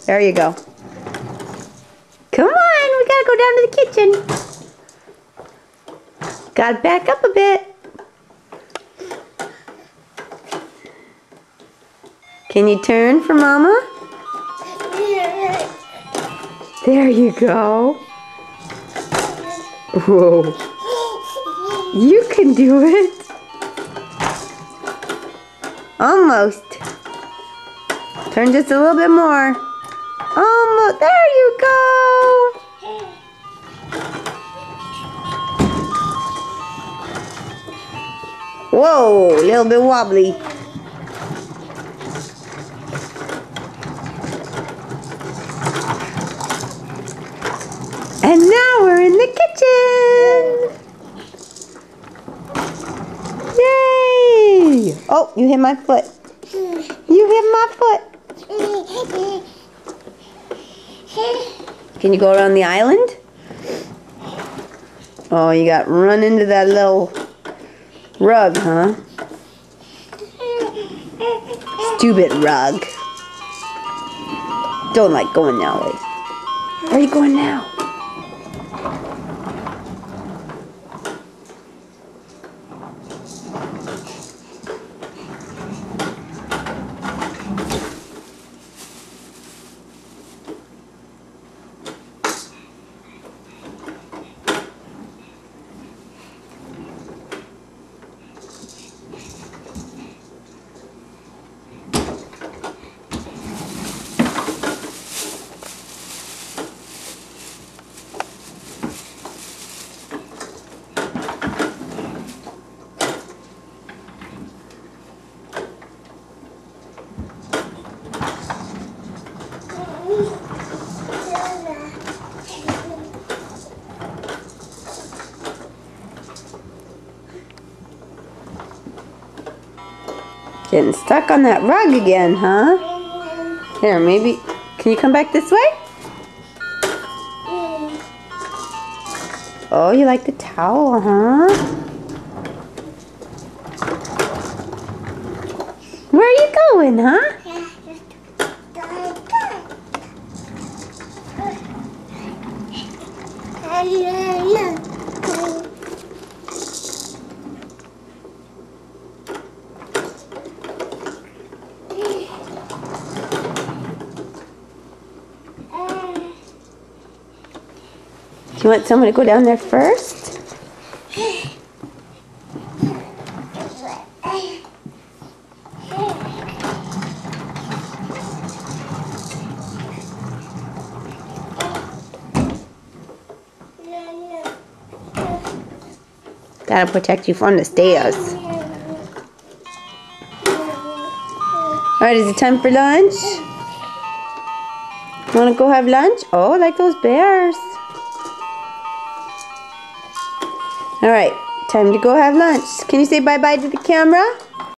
There you go. Come on, we gotta go down to the kitchen. Gotta back up a bit. Can you turn for Mama? There you go. Whoa. You can do it. Almost. Turn just a little bit more. Almost. There you go. Whoa, a little bit wobbly. And now we're in the kitchen. Yay! Oh, you hit my foot. You hit my foot. Can you go around the island? Oh, you got run into that little rug, huh? Stupid rug. Don't like going that way. Where are you going now? Getting stuck on that rug again, huh? Here, maybe, can you come back this way? Oh, you like the towel, huh? Where are you going, huh? You want someone to go down there first? That'll protect you from the stairs. Alright, is it time for lunch? You want to go have lunch? Oh, like those bears. Alright, time to go have lunch. Can you say bye-bye to the camera?